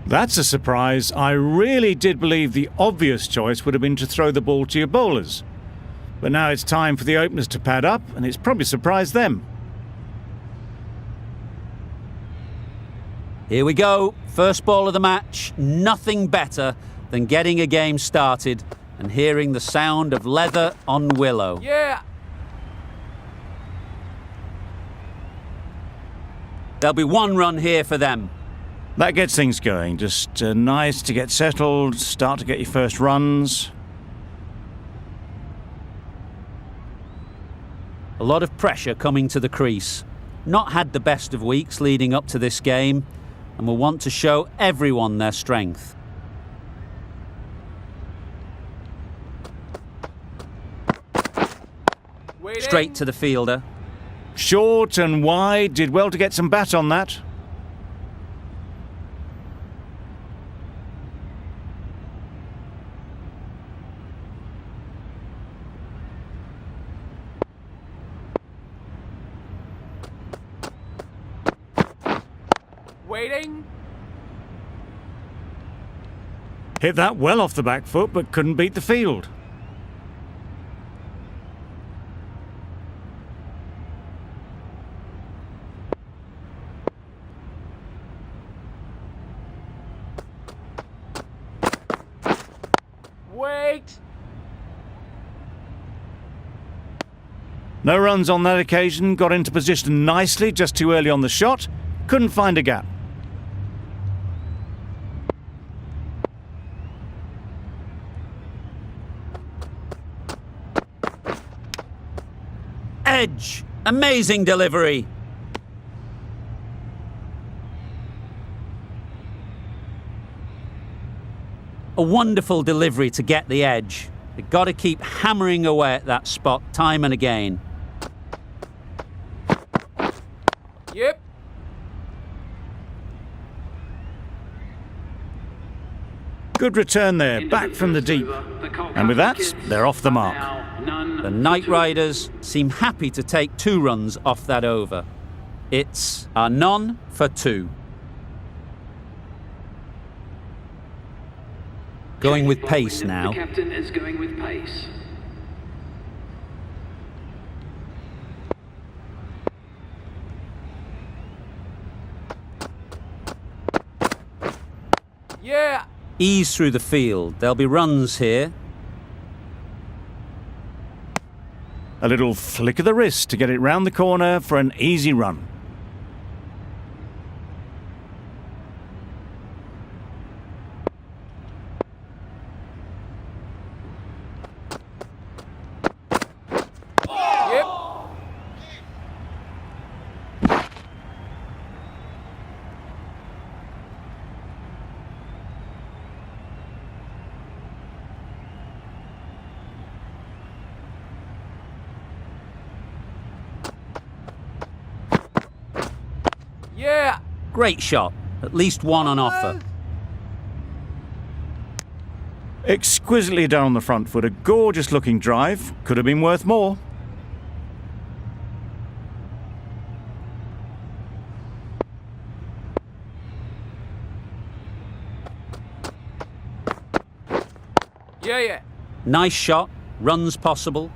That's a surprise. I really did believe the obvious choice would have been to throw the ball to your bowlers. But now it's time for the openers to pad up, and it's probably surprised them. Here we go. First ball of the match. Nothing better than getting a game started and hearing the sound of leather on willow. Yeah! There'll be one run here for them. That gets things going. Just nice to get settled, start to get your first runs. A lot of pressure coming to the crease. Not had the best of weeks leading up to this game, and will want to show everyone their strength. Waiting. Straight to the fielder. Short and wide, did well to get some bat on that. Waiting. Hit that well off the back foot, but couldn't beat the field. Wait. No runs on that occasion, got into position nicely just too early on the shot, couldn't find a gap. Edge. Amazing delivery. A wonderful delivery to get the edge. They've got to keep hammering away at that spot time and again. Yep. Good return there, back from the deep. And with that, they're off the mark. The Knight Riders seem happy to take 2 runs off that over. It's a none for 2. Going with pace now. The captain is going with pace. Yeah. Ease through the field. There'll be runs here. A little flick of the wrist to get it round the corner for an easy run. Yep. Yeah. Great shot. At least one on offer. Exquisitely done on the front foot, a gorgeous looking drive, could have been worth more. Yeah. Nice shot. Runs possible.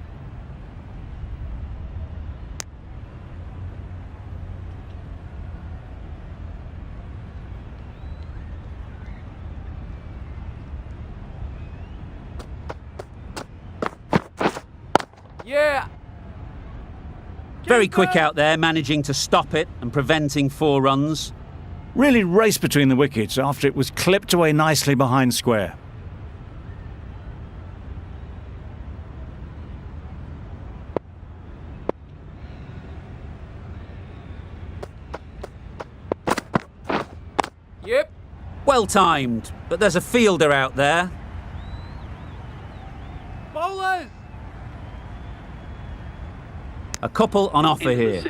Yeah. Very quick out there, managing to stop it and preventing 4 runs. Really raced between the wickets after it was clipped away nicely behind square. Yep. Well timed, but there's a fielder out there. Bowlers. A couple on offer here.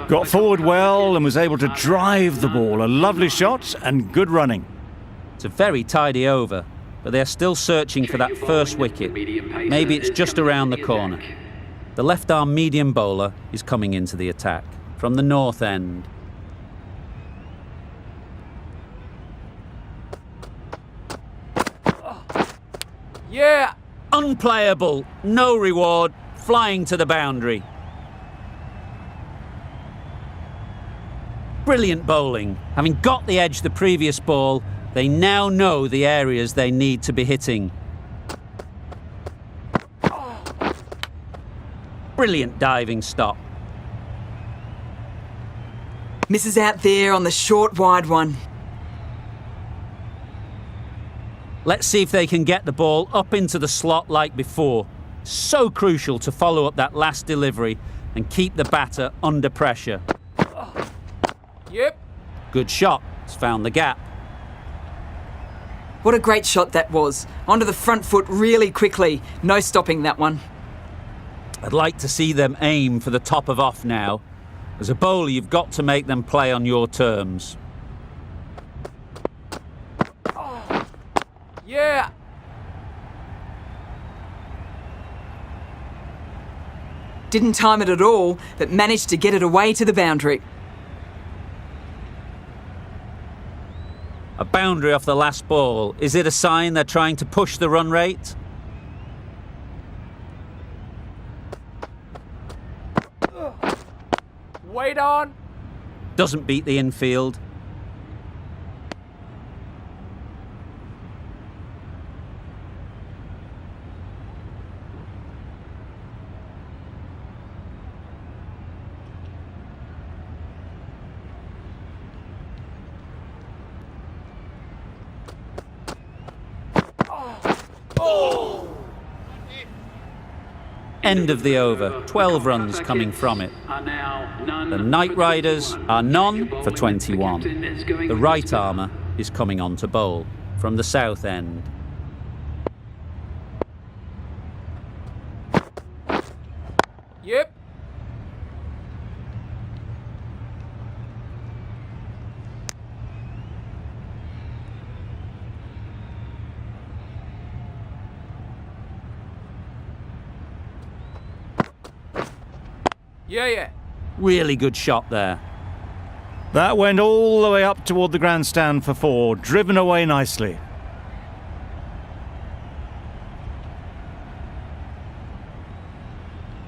Got forward well and was able to drive the ball. A lovely shot and good running. It's a very tidy over, but they're still searching for that first wicket. Maybe it's just around the corner. The left-arm medium bowler is coming into the attack from the north end. Unplayable, no reward, flying to the boundary. Brilliant bowling. Having got the edge the previous ball, they now know the areas they need to be hitting. Brilliant diving stop. Misses out there on the short wide one. Let's see if they can get the ball up into the slot like before. So crucial to follow up that last delivery and keep the batter under pressure. Yep. Good shot. It's found the gap. What a great shot that was. Onto the front foot really quickly. No stopping that one. I'd like to see them aim for the top of off now. As a bowler, you've got to make them play on your terms. Yeah. Didn't time it at all, but managed to get it away to the boundary. A boundary off the last ball. Is it a sign they're trying to push the run rate? Wait on. Doesn't beat the infield. End of the over. 12 runs coming from it. The Knight Riders are none for 21. The right armour is coming on to bowl from the south end. Yep. Yeah. Really good shot there. That went all the way up toward the grandstand for 4, driven away nicely.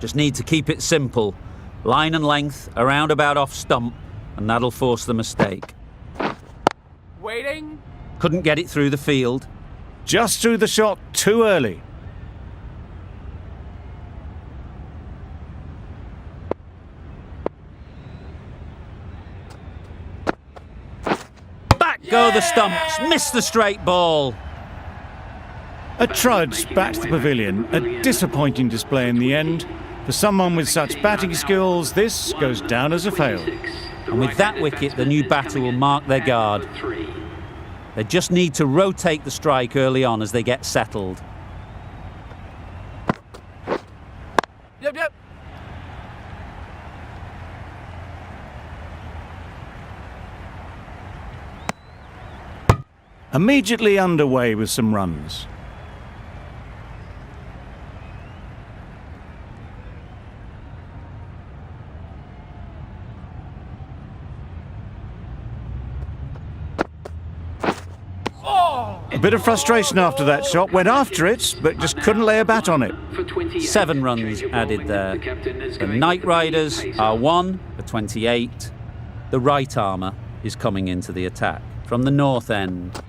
Just need to keep it simple. Line and length, around about off stump, and that'll force the mistake. Waiting. Couldn't get it through the field. Just threw the shot too early. Go the stumps, miss the straight ball. A trudge back to the pavilion. A disappointing display in the end. For someone with such batting skills, this goes down as a fail. And with that wicket, the new batter will mark their guard. They just need to rotate the strike early on as they get settled. Yep. Immediately underway with some runs. A bit of frustration after that shot. Went after it, but just couldn't lay a bat on it. 7 runs added there. The Knight Riders are 1 for 28. The right armour is coming into the attack from the north end.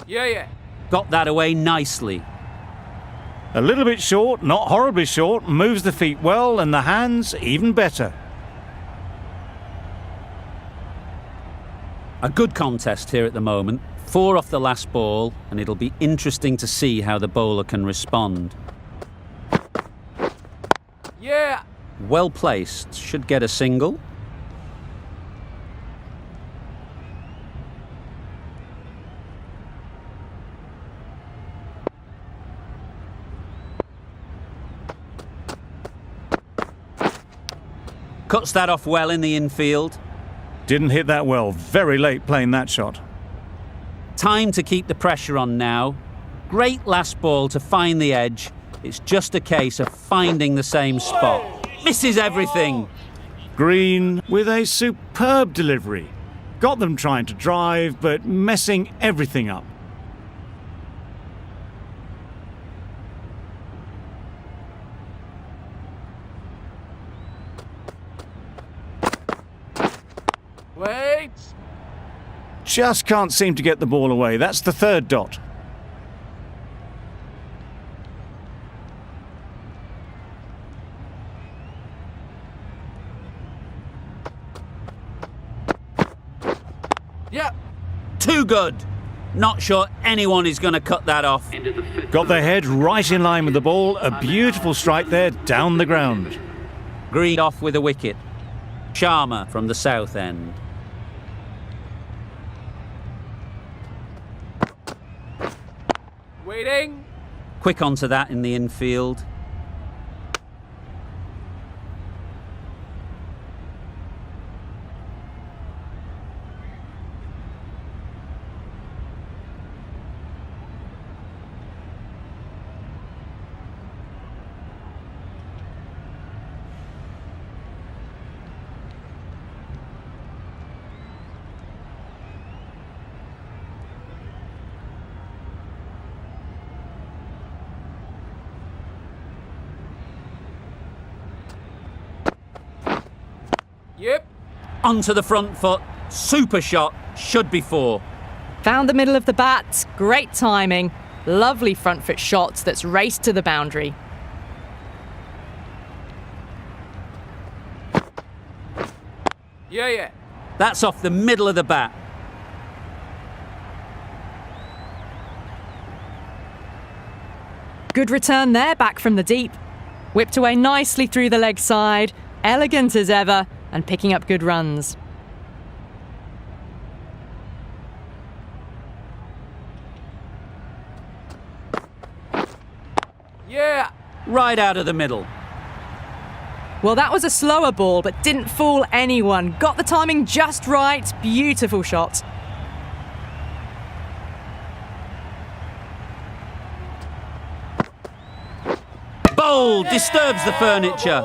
Yeah. Got that away nicely. A little bit short, not horribly short, moves the feet well and the hands even better. A good contest here at the moment. 4 off the last ball, and it'll be interesting to see how the bowler can respond. Yeah. Well placed, should get a single. Cuts that off well in the infield. Didn't hit that well. Very late playing that shot. Time to keep the pressure on now. Great last ball to find the edge. It's just a case of finding the same spot. Misses everything. Green with a superb delivery. Got them trying to drive, but messing everything up. Wait. Just can't seem to get the ball away. That's the third dot. Yep. Too good. Not sure anyone is going to cut that off. Into the fifth. Got their head right in line with the ball. A beautiful strike there, down the ground. Green off with a wicket. Sharma from the south end. Waiting. Quick onto that in the infield. Yep. Onto the front foot. Super shot. Should be four. Found the middle of the bat. Great timing. Lovely front foot shot that's raced to the boundary. Yeah. That's off the middle of the bat. Good return there, back from the deep. Whipped away nicely through the leg side. Elegant as ever, and picking up good runs. Yeah. Right out of the middle. Well, that was a slower ball, but didn't fool anyone. Got the timing just right. Beautiful shot. Bold. Disturbs the furniture.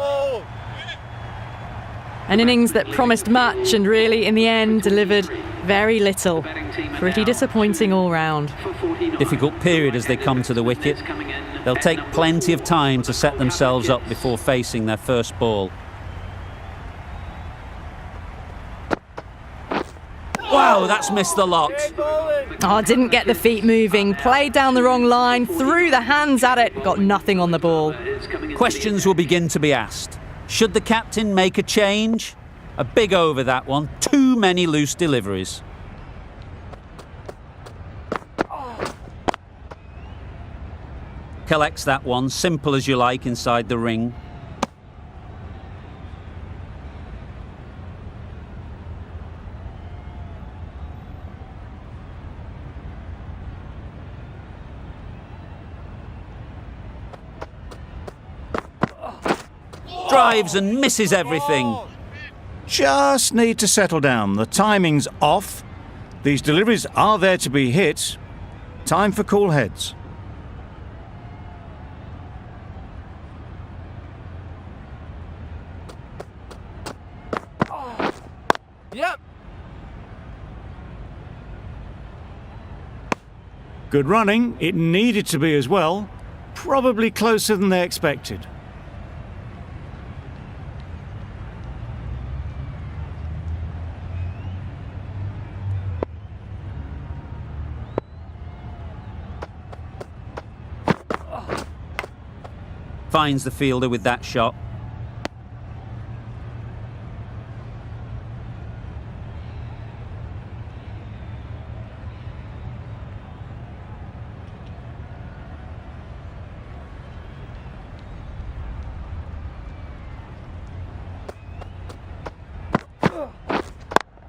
An innings that promised much and really, in the end, delivered very little. Pretty disappointing all round. Difficult period as they come to the wicket. They'll take plenty of time to set themselves up before facing their first ball. Wow, that's missed the lot. Oh, didn't get the feet moving. Played down the wrong line. Threw the hands at it. Got nothing on the ball. Questions will begin to be asked. Should the captain make a change? A big over, that one. Too many loose deliveries. Collects that one, simple as you like, inside the ring. Drives and misses everything. Just need to settle down. The timing's off. These deliveries are there to be hit. Time for cool heads. Yep. Good running. It needed to be as well. Probably closer than they expected. Finds the fielder with that shot.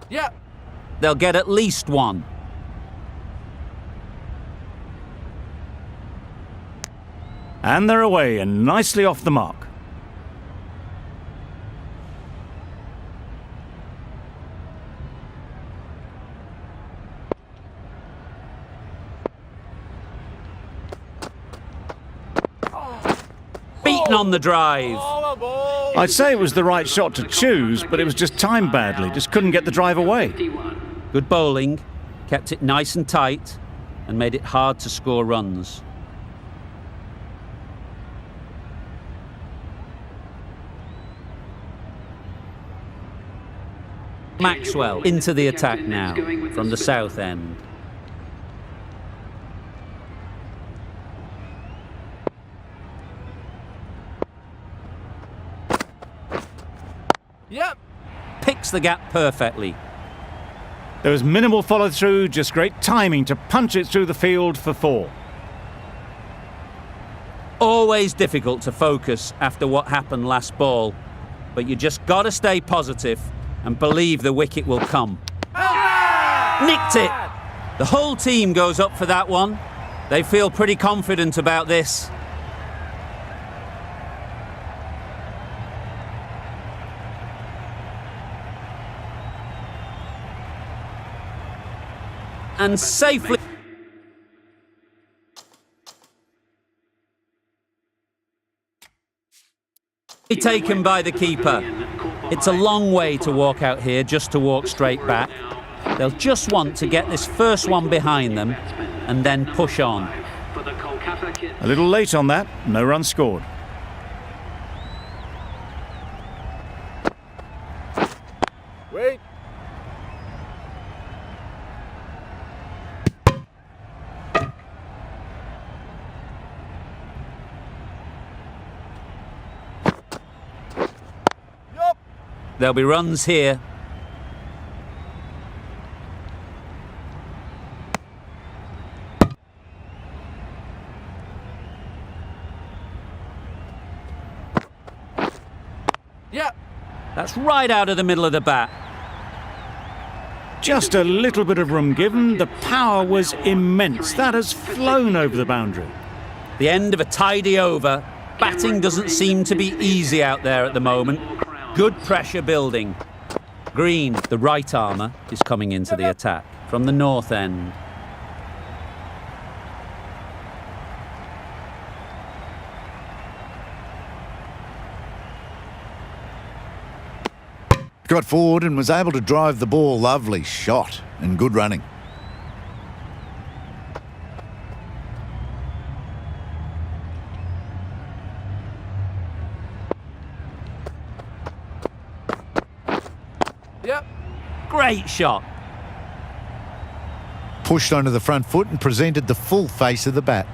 Yep. They'll get at least one. And they're away and nicely off the mark. Beaten on the drive. I'd say it was the right shot to choose, but it was just timed badly. Just couldn't get the drive away. Good bowling. Kept it nice and tight and made it hard to score runs. Maxwell into the attack now from the south end. Yep. Picks the gap perfectly. There was minimal follow-through, just great timing to punch it through the field for 4. Always difficult to focus after what happened last ball, but you just got to stay positive and believe the wicket will come. Nicked it! The whole team goes up for that one. They feel pretty confident about this. And safely taken by the keeper. It's a long way to walk out here just to walk straight back. They'll just want to get this first one behind them and then push on. A little late on that, no run scored. Wait. There'll be runs here. Yep. That's right out of the middle of the bat. Just a little bit of room given. The power was immense. That has flown over the boundary. The end of a tidy over. Batting doesn't seem to be easy out there at the moment. Good pressure building. Green, the right armour, is coming into the attack from the north end. Got forward and was able to drive the ball. Lovely shot and good running. Yep. Great shot. Pushed onto the front foot and presented the full face of the bat.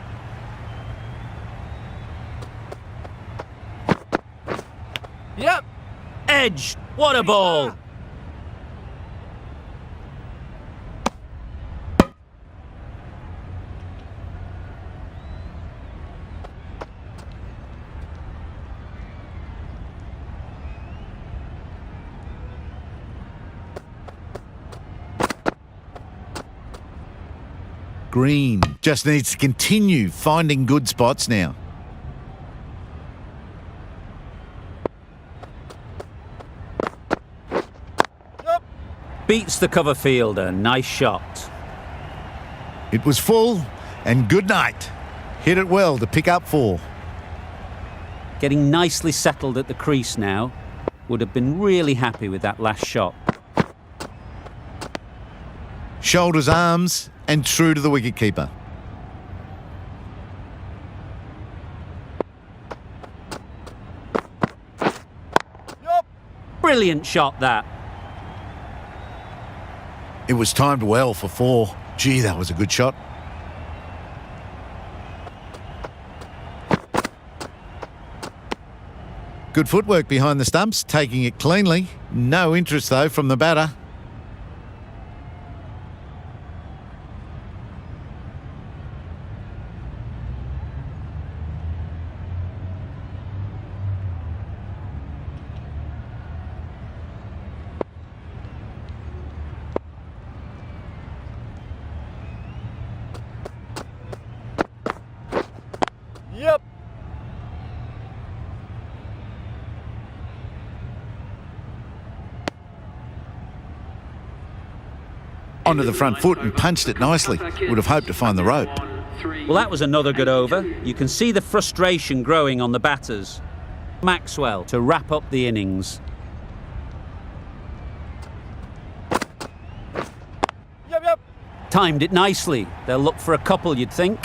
Yep. Edge. What a ball. Green just needs to continue finding good spots now. Beats the cover fielder. Nice shot. It was full and good night. Hit it well to pick up 4. Getting nicely settled at the crease now. Would have been really happy with that last shot. Shoulders, arms and true to the wicketkeeper. Brilliant shot that. It was timed well for 4. Gee, that was a good shot. Good footwork behind the stumps, taking it cleanly. No interest, though, from the batter. Yep. Onto the front foot and punched it nicely. Would have hoped to find the rope. Well, that was another good over. You can see the frustration growing on the batters. Maxwell to wrap up the innings. Yep. Timed it nicely. They'll look for a couple, you'd think.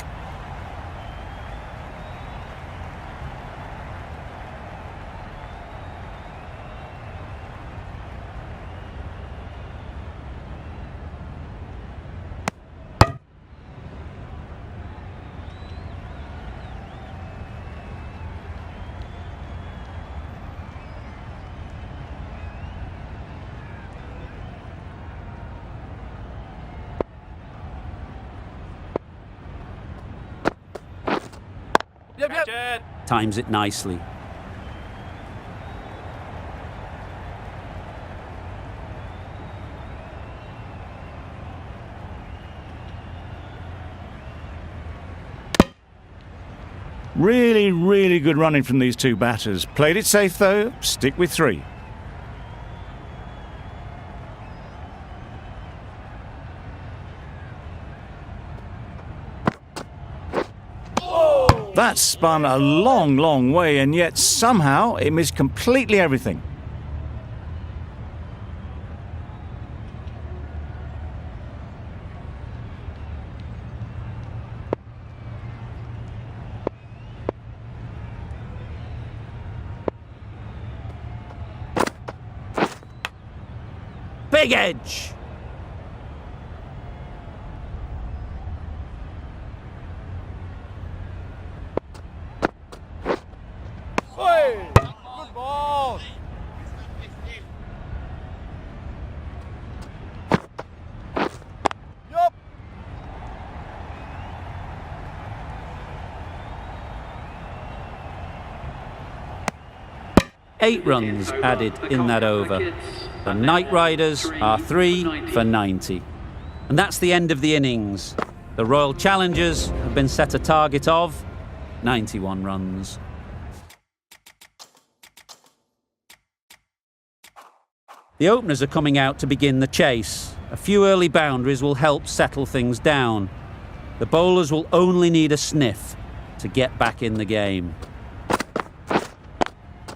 Yep. Times it nicely. Really, really good running from these two batters. Played it safe though, stick with 3. That spun a long, long way, and yet somehow it missed completely everything. Big edge! Hey, good ball. Yup. 8 runs added in that over. The Knight Riders are 3 for 90. And that's the end of the innings. The Royal Challengers have been set a target of 91 runs. The openers are coming out to begin the chase. A few early boundaries will help settle things down. The bowlers will only need a sniff to get back in the game.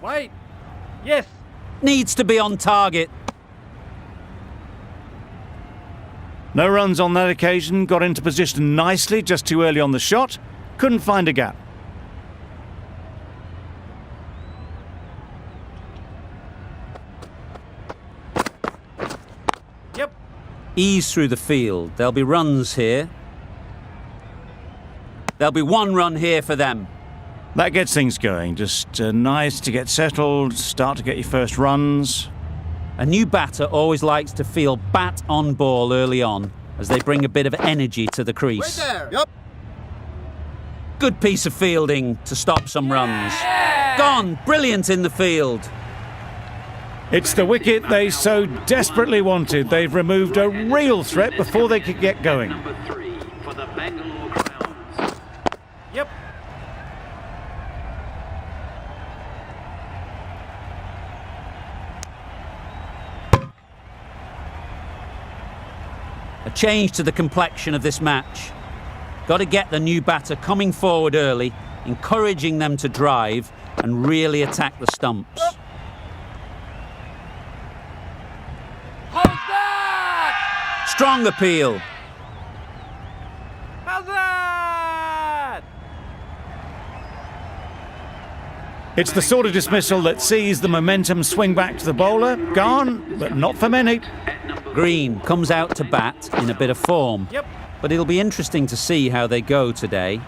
Wait. Yes. Needs to be on target. No runs on that occasion, got into position nicely, just too early on the shot. Couldn't find a gap. Yep. Ease through the field. There'll be runs here. There'll be 1 run here for them. That gets things going. Just nice to get settled, start to get your first runs. A new batter always likes to feel bat on ball early on as they bring a bit of energy to the crease. There. Yep. Good piece of fielding to stop some runs. Gone. Brilliant in the field. It's the wicket they so desperately wanted. They've removed a real threat before they could get going. Number 3 for the Bangalore Crowns. Yep. A change to the complexion of this match. Got to get the new batter coming forward early, encouraging them to drive and really attack the stumps. How's that? Strong appeal. How's that? It's the sort of dismissal that sees the momentum swing back to the bowler. Gone, but not for many. Green comes out to bat in a bit of form. Yep. But it'll be interesting to see how they go today.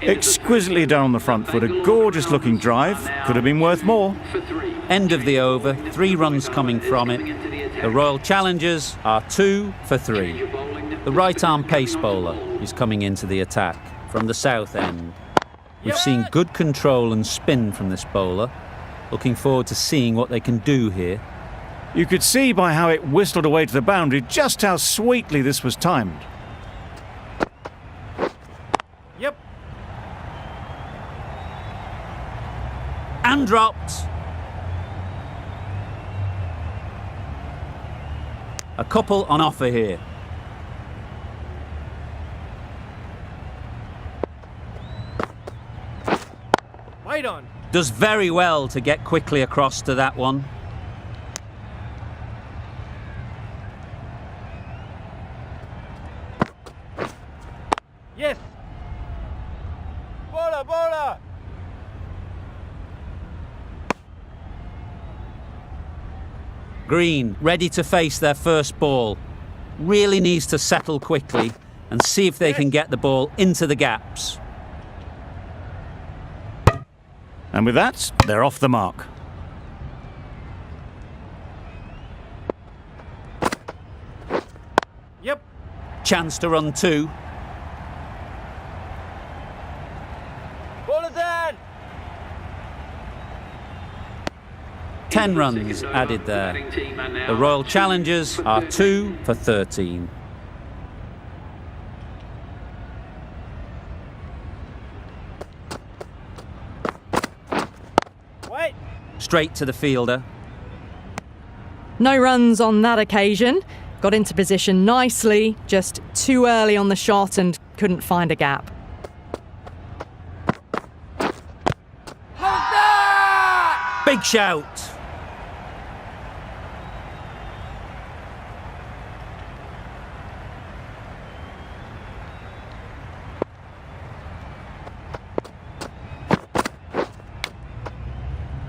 Exquisitely down the front foot, a gorgeous looking drive. Could have been worth more. End of the over, 3 runs coming from it. The Royal Challengers are 2 for 3. The right-arm pace bowler is coming into the attack from the south end. We've seen good control and spin from this bowler. Looking forward to seeing what they can do here. You could see by how it whistled away to the boundary just how sweetly this was timed. Yep. And dropped. A couple on offer here. Wait on. Does very well to get quickly across to that one. Yes. Bowler, bowler. Green, ready to face their first ball. Really needs to settle quickly and see if they can get the ball into the gaps. And with that, they're off the mark. Yep. Chance to run 2. 10 runs added there. The Royal Challengers are 2 for 13. Wait. Straight to the fielder. No runs on that occasion. Got into position nicely, just too early on the shot and couldn't find a gap. Big shout.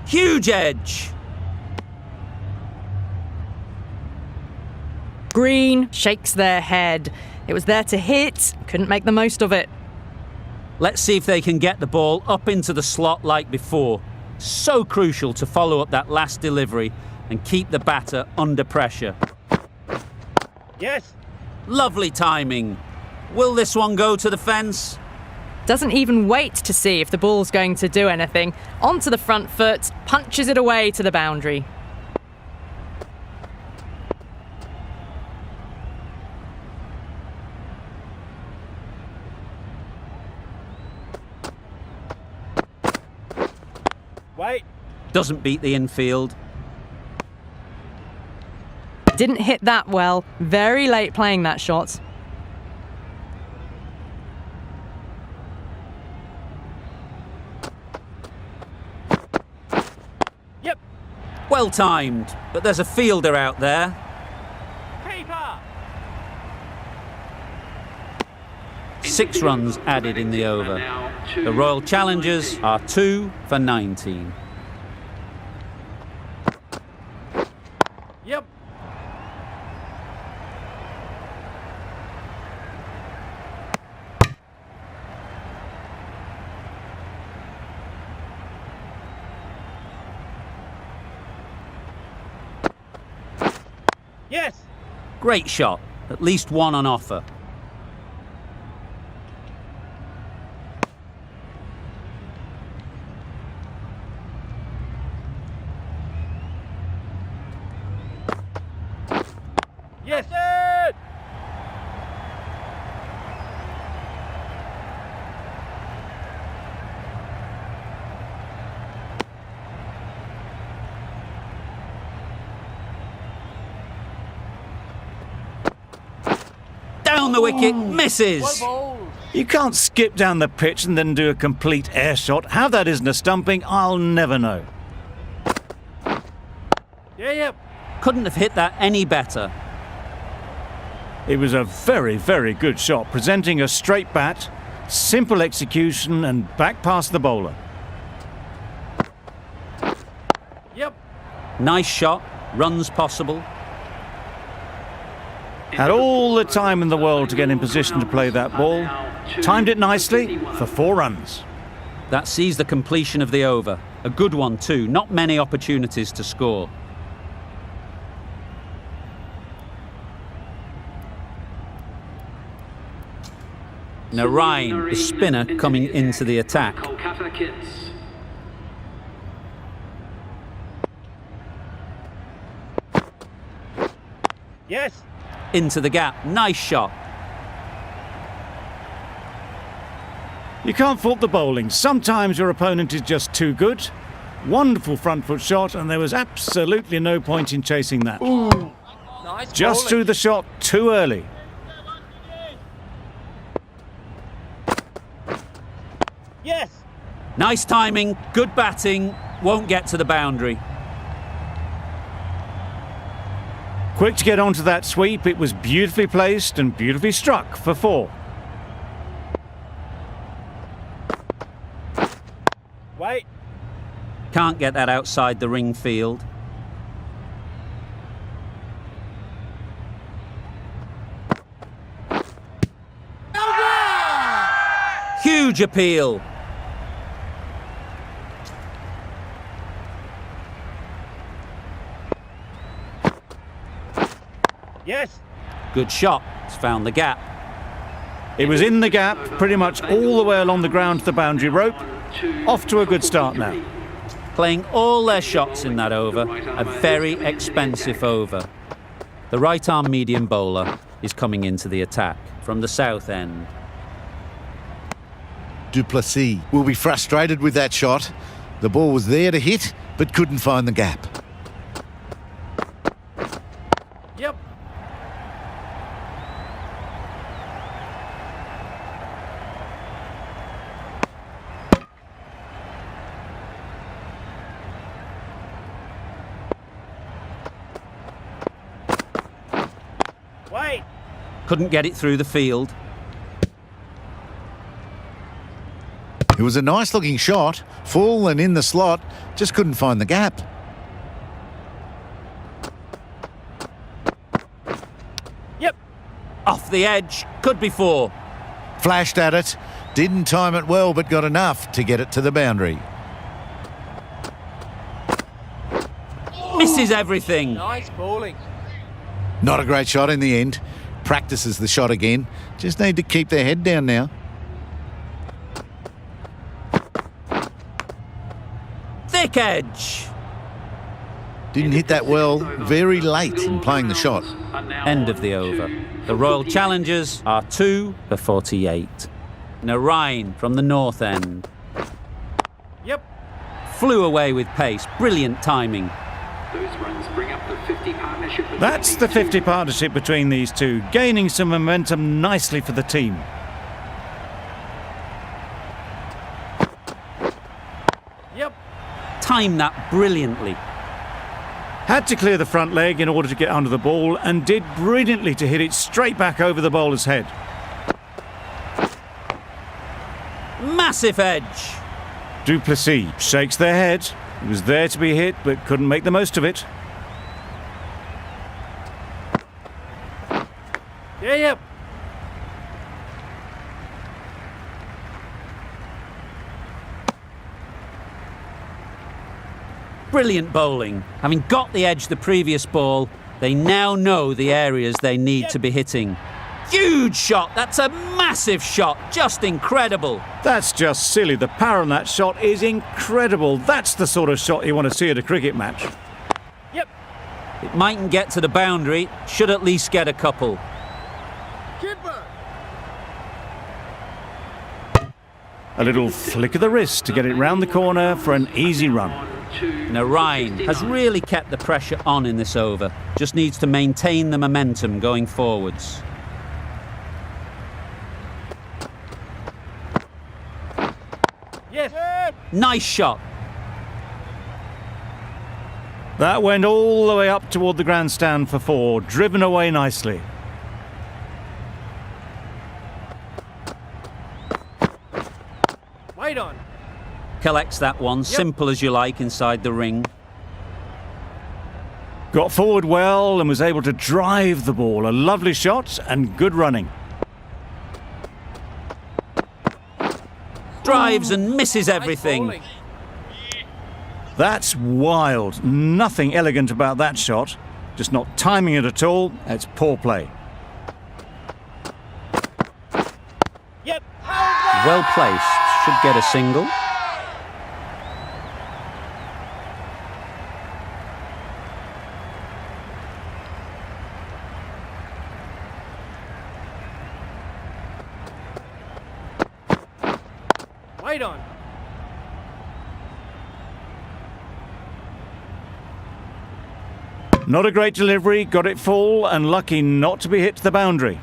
Huge edge. Green shakes their head. It was there to hit, couldn't make the most of it. Let's see if they can get the ball up into the slot like before. So crucial to follow up that last delivery and keep the batter under pressure. Yes. Lovely timing. Will this one go to the fence? Doesn't even wait to see if the ball's going to do anything. Onto the front foot, punches it away to the boundary. Wait. Doesn't beat the infield. Didn't hit that well. Very late playing that shot. Yep. Well timed, but there's a fielder out there. Keeper. 6 runs added in the over. The Royal Challengers are 2 for 19. Yep. Yes. Great shot, at least one on offer. Yes. It. Down the wicket, misses. You can't skip down the pitch and then do a complete air shot. How that isn't a stumping, I'll never know. Yeah, yep. Couldn't have hit that any better. It was a very, very good shot, presenting a straight bat, simple execution and back past the bowler. Yep. Nice shot, runs possible. Had all the time in the world to get in position to play that ball. Timed it nicely for 4 runs. That sees the completion of the over. A good one too, not many opportunities to score. Narain, the spinner, coming into the attack. Yes. Into the gap, nice shot. You can't fault the bowling. Sometimes your opponent is just too good. Wonderful front foot shot, and there was absolutely no point in chasing that. Nice. Just bowling. threw the shot too early. Yes. Nice timing, good batting, won't get to the boundary. Quick to get onto that sweep. It was beautifully placed and beautifully struck for 4. Wait. Can't get that outside the ring field. Huge appeal. Yes. Good shot, it's found the gap. It was in the gap, pretty much all the way along the ground to the boundary rope. Off to a good start now. playing all their shots in that over, a very expensive over. The right-arm medium bowler is coming into the attack from the south end. Duplessis will be frustrated with that shot. The ball was there to hit, but couldn't find the gap. Yep. Wait. Couldn't get it through the field. It was a nice looking shot, full and in the slot, just couldn't find the gap. Yep. Off the edge, could be 4. Flashed at it, didn't time it well, but got enough to get it to the boundary. Misses everything. Nice bowling. Not a great shot in the end. Practices the shot again. Just need to keep their head down now. Thick edge. Didn't hit that well, very late in playing the shot. End of the over. The Royal Challengers are 2 for 48. Narayan from the north end. Yep. Flew away with pace. Brilliant timing. Those runs bring up the 50 partnership. That's the 50 partnership between these two, gaining some momentum nicely for the team. Yep. Timed that brilliantly. Had to clear the front leg in order to get under the ball and did brilliantly to hit it straight back over the bowler's head. Massive edge. Duplessis shakes their head. It was there to be hit, but couldn't make the most of it. Yeah, yep. Brilliant bowling. Having got the edge the previous ball, they now know the areas they need to be hitting. Huge shot. That's a massive shot. Just incredible. That's just silly. The power on that shot is incredible. That's the sort of shot you want to see at a cricket match. Yep. It mightn't get to the boundary. Should at least get a couple. Keeper. A little flick of the wrist to get it round the corner for an easy run. Narayan has really kept the pressure on in this over. Just needs to maintain the momentum going forwards. Yes. Nice shot. That went all the way up toward the grandstand for 4, driven away nicely. Wait on. Collects that one, simple as you like, inside the ring. Got forward well and was able to drive the ball. A lovely shot and good running. Drives and misses everything. Nice bowling. That's wild. Nothing elegant about that shot. Just not timing it at all. It's poor play. Yep. Well placed. Should get a single. Wait on. Not a great delivery. Got it full and lucky not to be hit to the boundary.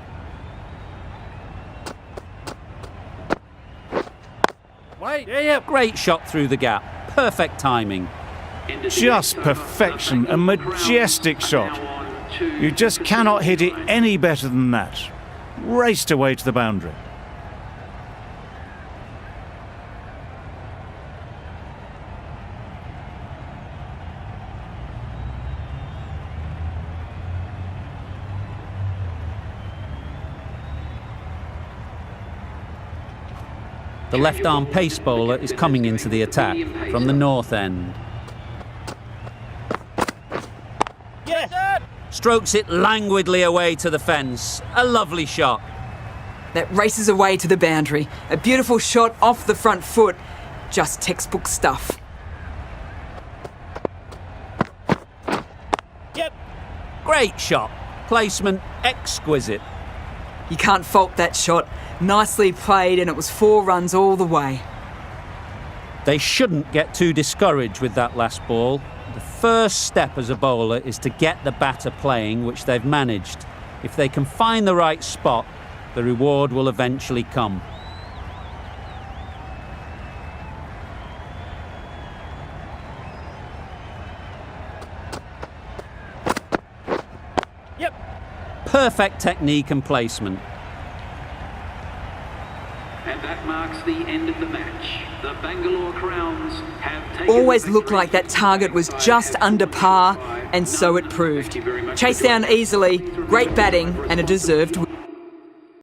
Wait. Yeah, yep. Great shot through the gap. Perfect timing. Just perfection. A majestic shot. You just cannot hit it any better than that. Raced away to the boundary. The left-arm pace bowler is coming into the attack from the north end. Yes. Strokes it languidly away to the fence. A lovely shot. That races away to the boundary. A beautiful shot off the front foot. Just textbook stuff. Yep. Great shot. Placement exquisite. You can't fault that shot. Nicely played, and it was 4 runs all the way. They shouldn't get too discouraged with that last ball. The first step as a bowler is to get the batter playing, which they've managed. If they can find the right spot, the reward will eventually come. Yep. Perfect technique and placement. And that marks the end of the match. The Bangalore Crowns have taken... Always looked like that target was just under par, and so it proved. Chased down easily, great batting, and a deserved win.